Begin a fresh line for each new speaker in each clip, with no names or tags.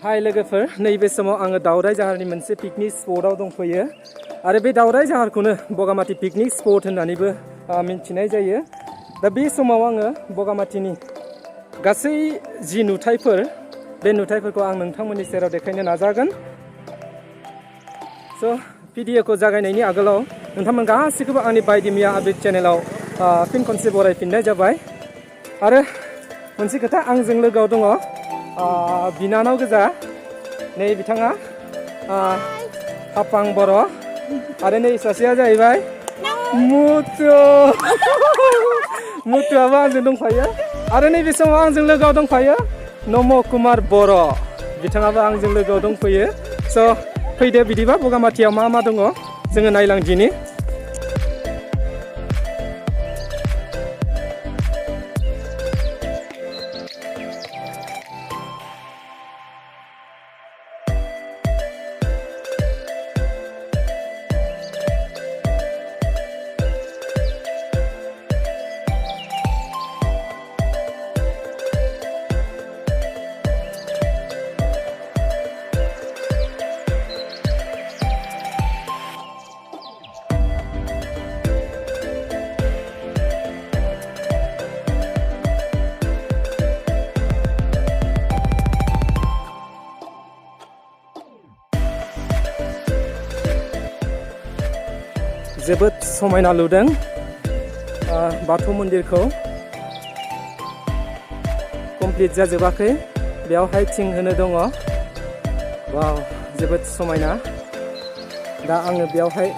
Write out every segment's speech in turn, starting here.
हाय लोगोफोर, नैबे समाव आङो दावराइझाहारनि मोनसे पिकनिक स्पटआव दंफैयो आरो बे दावराइझाहारखौनो बगामाति पिकनिक स्पट होननानैबो मिन्थिनाय जायो। दा बे समाव आङो बगामातिनि गासै जि नुथायफोर बे नुथायफोरखौ आं नोंथांमोननि सेराव देखायनो नाजागोन। स' भिडिअखौ जागायनायनि आगोलाव नोंथांमोन गासैखौबो आंनि बायदि मिया आपडेट चेनेलाव फिन खनसे बरायफिननाय जाबाय। आरो मोनसे खोथा, आंजों लोगोआव दङ बिनानाव गोजा, नै बिथाङा हाफां बर' आरो नै सासेया जाहैबाय मुथु। मुथुआबो आंजों दंफायो आरो नैबे समाव आंजों लोगोआव दंफायो नम कुमार बर', बिथाङाबो आंजों लोगोआव दंफैयो। स' फैदो बिदिबा बगामातियाव मा मा दङ जोङो नायलांदिनि। जोबोद समायना लुदों बाथौ मन्दिरखौ, कमप्लिट जाजोबाखै, बेयावहाय थिं होनो दङ। वाव, जोबोद समायना। दा आङो बेयावहाय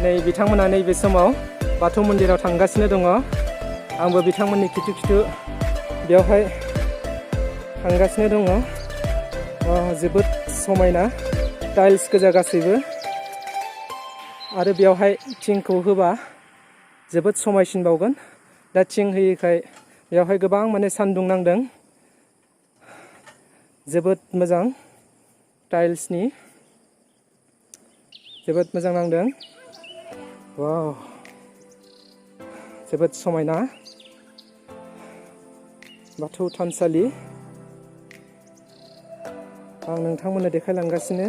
नै बिथांमोना नैबे समाव बाथौ मन्दिराव थांगासिनो दङ। आंबो बिथांमोननि खिथु खिथु बेयावहाय थांगासिनो दङ। जोबोद समायना, टाइल्स गोजा गासैबो आरो बेयावहाय थिंखौ होबा जोबोद समायसिनबावगोन। दा थिं होयैखाय बेयावहाय गोबां माने सान्दुं नांदों। जोबोद मोजां, टाइल्सनि जोबोद मोजां नांदों। वाव, जोबोद समायना बाथौ थानसालि आं नोंथांमोननो देखायलांगासिनो।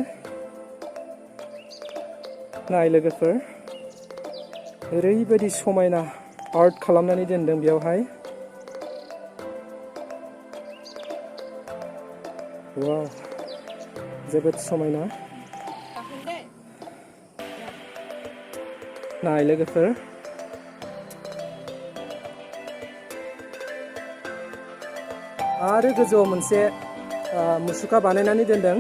नाय लोगोफोर, ओरैबायदि समायना आर्ट खालामनानै दोनदों बेयावहाय। वाव, जोबोद समायना। नाय लोगोफोर, आरो गोजौआव मोनसे मुसुखा बानायनानै दोनदों।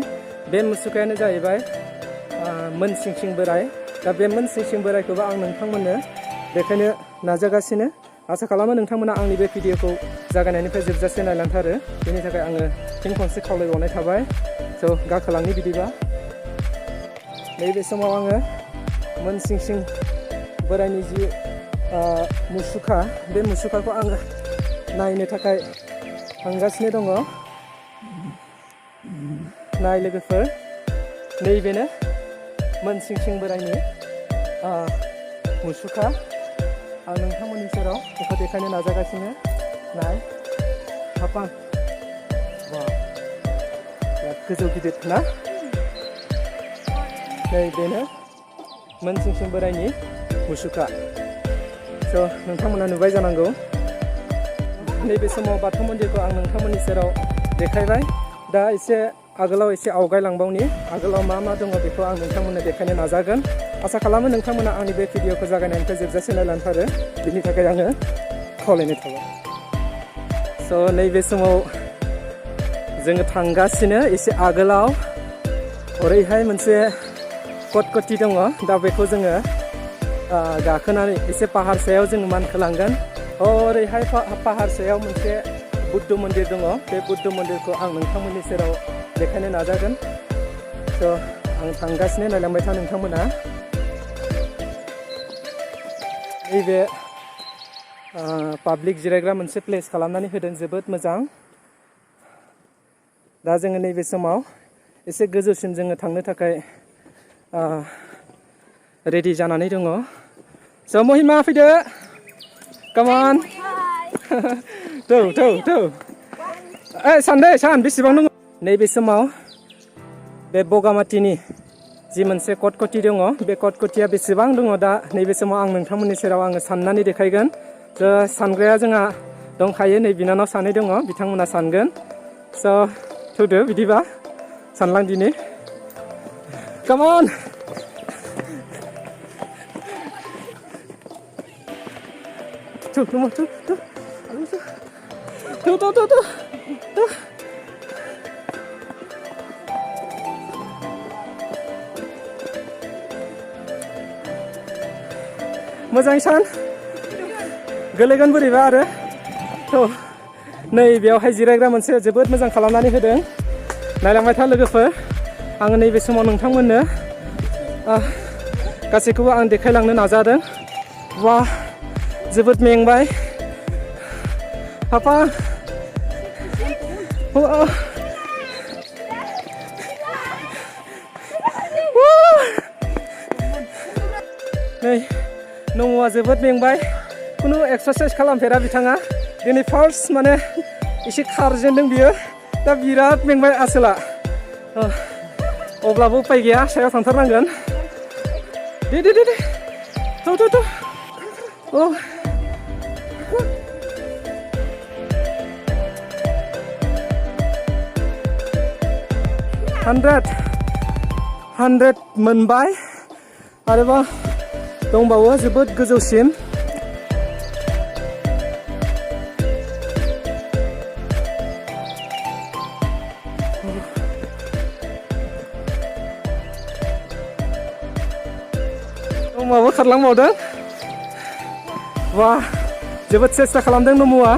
बे मुसुखायानो जाहैबाय मोनसिंसिं बोराय। दा बे मोनसिंसिं बोरायखौबो आं नोंथांमोननो देखायनो नाजागासिनो। आसा खालामो नोंथांमोना आंनि बे भिडिअखौ जागायनायनिफ्राय जोबजासे नायलांथारो, बेनि थाखाय आङो फिन खनसे खावलायबावनाय थाबाय। स' गाखोलांनि बिदिबा। नैबे समाव आङो मोनसिंसिं बोरायनि जि मुसुखा, बे मुसुखाखौ आङो नायनो थाखाय थांगासिनो दङ। नाय लोगोफोर, नैबेनो मोनसिंसिं बोरायनि मुसुखा। आं नोंथांमोननि सेराव बेखौ देखायनो नाजागासिनो। नाय, हाफां, बिराद गोजौ गिदिर ना। नैबेनो मोनसिंसिं बोरायनि मुसुखा। स' नोंथांमोना नुबाय जानांगौ। नैबे समाव बाथौ मन्दिरखौ आं नोंथांमोननि सेराव देखायबाय। दा एसे आगोलाव एसे आवगायलांबावनि, आगोलाव मा मा दङ बेखौ आं नोंथांमोननो देखायनो नाजागोन। आसा खालामो नोंथांमोना आंनि बे भिडिअखौ जागायनायनिफ्राय जोबजासे नायलांथारो, बिनि थाखाय आङो खावलायनाय थाबाय। स' नैबे समाव जोङो थांगासिनो। एसे आगोलाव ओरैहाय मोनसे कटकटी दङ। दा बेखौ जोङो गाखोनानै एसे पाहार सायाव जोङो मानखोलांगोन। ओरैहाय पाहार सायाव मोनसे बुद्ध मन्दिर दङ। बे बुद्ध मन्दिरखौ आं नोंथांमोननि सेराव देखायनो नाजागोन। स' आं थांगासिनो, नायलांबाय था नोंथांमोना। नैबे पाब्लिक जिरायग्रा मोनसे प्लेस खालामनानै होदों, जोबोद मोजां। दा जोङो नैबे समाव एसे गोजौसिम जोङो थांनो थाखाय रेडि जानानै दङ। स' महिमा फैदो, काम अन। सानदे सान बेसेबां दङ नैबे समाव बे बगामातिनि जि मोनसे कटकटी दङ बे कटकटीया बेसेबां दङ दा नैबे समाव आं नोंथांमोननि सेराव आङो साननानै देखायगोन सानग्राया जोंहा दंखायो नै बिनानाव सानै दङ बिथांमोना सानगोन स' थौदो बिदिबा सानलां दिनि come on मोजाङै सान गोलैगोन बोरैबा आरो नै बेयावहाय जिरायग्रा मोनसे जोबोद मोजां खालामनानै होदों नायलांबाय था लोगोफोर आङो नैबे समाव नोंथांमोननो गासैखौबो आं देखायलांनो नाजादों वा जोबोद मेंबाय पापा नै नम'आ जोबोद मेंबाय खुनु एक्सारसाइज खालामफेरा बिथाङा दिनै फार्स्ट माने एसे खारजेनदों बियो दा बिराद मेंबाय आसोला अब्लाबो उपाय गैया सायाव थांथारनांगोन दे थौ औ 100 मोनबाय आरोबाव दंबावो जोबोद गोजौसिम नम'आबो खारलांबावदों वा जोबोद सेस्था खालामदों नम'आ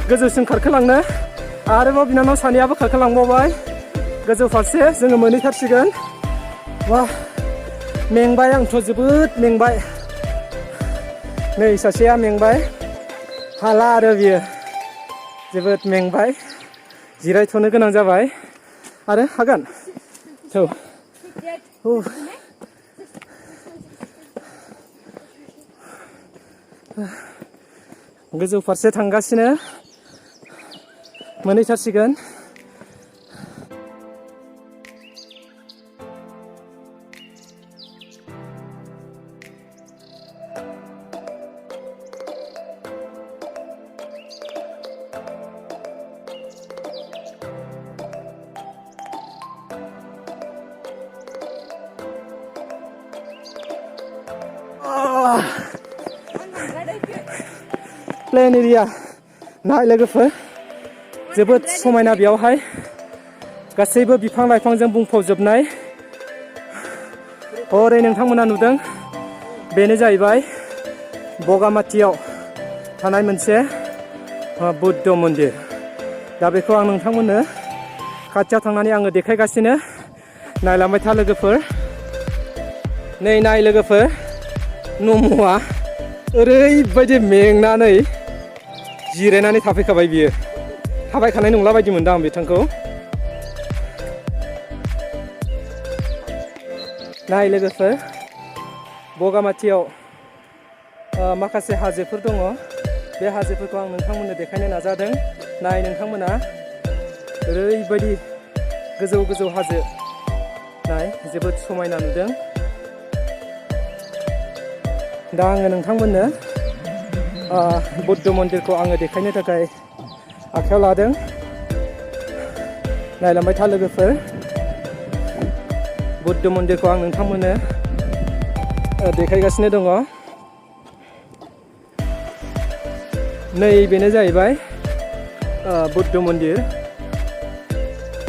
गोजौसिम खारखोलांनो आरोबाव बिनानाव सानैयाबो खारखोलांबावबाय गोजौ फारसे जोङो मोनहैथारसिगोन वा मेंबाय आंथ' जोबोद मेंबाय नै सासेया मेंबाय हाला आरो बियो जोबोद मेंबाय जिरायथ'नो गोनां जाबाय आरो हागोन थौ गोजौ फारसे थांगासिनो मोनहैथारसिगोन प्लेन एरिया नाय लोगोफोर जोबोद समायना बेयावहाय गासैबो बिफां लाइफांजों बुंफबजोबनाय हरै नोंथांमोना नुदों बेनो जाहैबाय बगामातियाव थानाय मोनसे बुद्ध मन्दिर दा बेखौ आं नोंथांमोननो खाथियाव थांनानै आङो देखायगासिनो नायलांबाय था लोगोफोर नै नाय लोगोफोर नम'आ ओरैबायदि मेंनानै जिरायनानै थाफैखाबाय बियो थाबायखानाय नंला बायदि मोनदों आं बिथांखौ नाय लोगोफोर बगामातियाव माखासे हाजोफोर दङ बे हाजोफोरखौ आं नोंथांमोननो देखायनो नाजादों नाय नोंथांमोना ओरैबायदि गोजौ गोजौ हाजो नाय जोबोद समायना नुदों दा आङो नोंथांमोननो बुद्ध मन्दिरखौ आङो देखायनो थाखाय आखायाव लादों नायलांबाय था लोगोफोर बुद्ध मन्दिरखौ आं नोंथांमोननो देखायगासिनो दङ नै बेनो जाहैबाय बुद्ध मन्दिर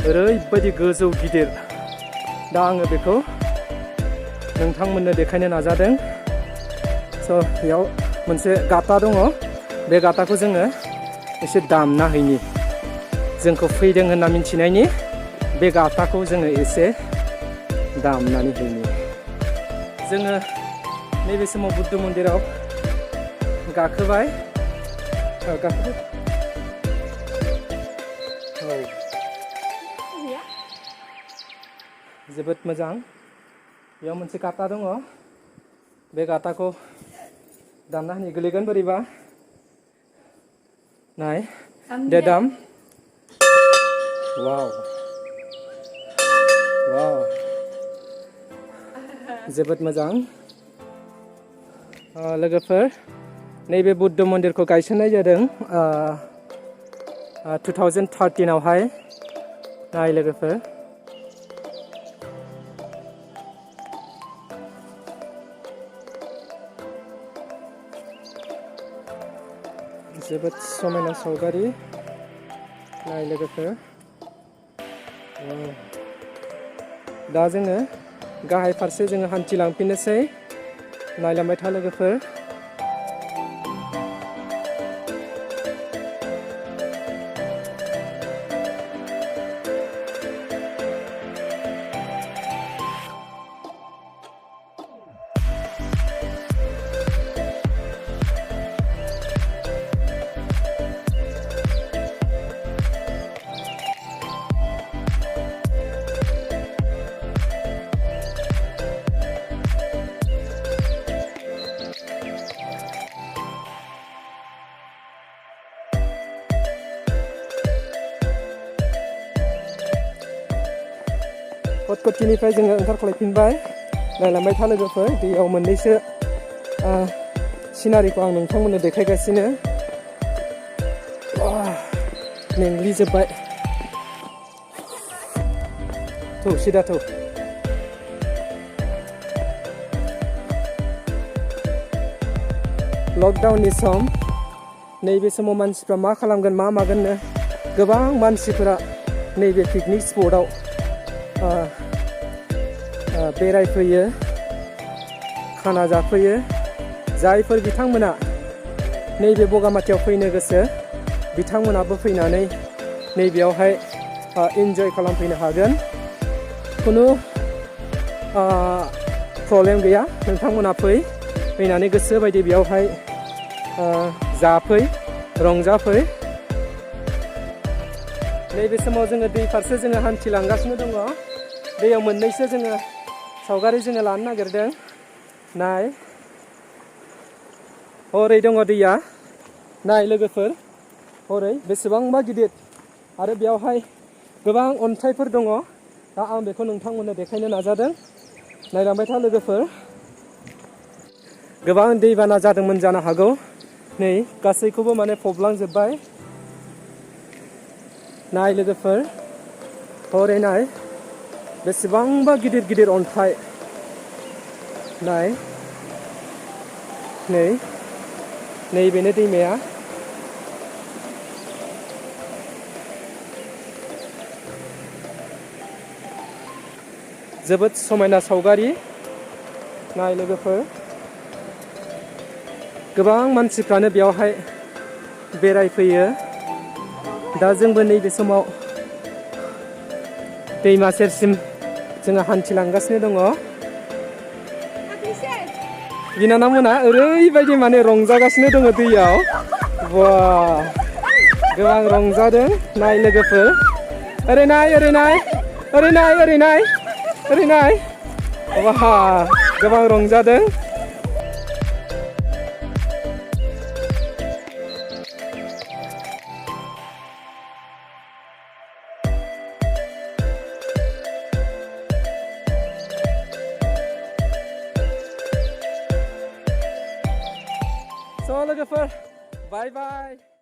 ओरैबायदि गोजौ गिदिर दा आङो बेखौ नोंथांमोननो देखायनो नाजादों स' बेयाव मोनसे गाथा दङ बे गाथाखौ जोङो एसे दामना हैनि जोंखौ फैदों होनना मिन्थिनायनि बे गाथाखौ जोङो एसे दामनानै हैनि जोङो नैबे समाव बुद्ध मन्दिराव गाखोबाय जोबोद मोजां बेयाव मोनसे गाथा दङ बे गाथाखौ दामना होनि गोलैगोन बोरैबा नाय Dedam. Wow. Wow. जोबोद मोजां लोगोफोर नैबे बुद्ध मन्दिरखौ गायसननाय जादों 2013 आवहाय नाय लोगोफोर जोबोद समायना सावगारि नाय लोगोफोर दा जोङो गाहाय फारसे जोङो हान्थिलांफिननोसै नायलांबाय था लोगोफोर कटकटिनिफ्राय जोङो ओंखारख्लायफिनबाय नायलांबाय था लोगोफोर दैयाव मोननैसो सिनारिखौ आं नोंथांमोननो देखायगासिनो मेंग्लिजोब्बाय थौ सिदा थौ लकडाउननि सम नैबे समाव मानसिफ्रा मा खालामगोन मा मागोननो गोबां मानसिफोरा नैबे पिकनिक स्पटआव बेरायफैयो खाना जाफैयो जायफोर बिथांमोना नैबे बगामाथियाव फैनो गोसो बिथांमोनाबो फैनानै नैबेयावहाय इन्जय खालामफैनो हागोन खुनु प्रब्लेम गैया नोंथांमोना फैनानै गोसो बायदि बेयावहाय जाफै रंजाफै नैबे समाव जोङो दै फारसे जोङो हान्थिलांगासिनो दङ दैयाव मोननैसो जोङो सावगारि जोङो लानो नागिरदों नाय हरै दङ दैया नाय लोगोफोर हरै बेसेबांबा गिदिर आरो बेयावहाय गोबां अन्थाइफोर दङ दा आं बेखौ नोंथांमोननो देखायनो नाजादों नायलांबाय था लोगोफोर गोबां दैबाना जादोंमोन जानो हागौ नै गासैखौबो माने फबलांजोब्बाय नाय लोगोफोर हरै नाय बेसेबांबा गिदिर गिदिर अन्थाइ नाय नैबेनो दैमाया जोबोद समायना सावगारि नाय लोगोफोर गोबां मानसिफ्रानो बेयावहाय बेरायफैयो दा जोंबो नैबे समाव दैमा सेरसिम जोङो हान्थिलांगासिनो दङ बिनानावमोना ओरैबायदि माने रंजागासिनो दङ दैयाव बा गोबां रंजादों नाय लोगोफोर ओरै नाय ओरै नाय ओरै नाय ओरै नाय ओरै नाय बा गोबां रंजादों So, look for bye bye.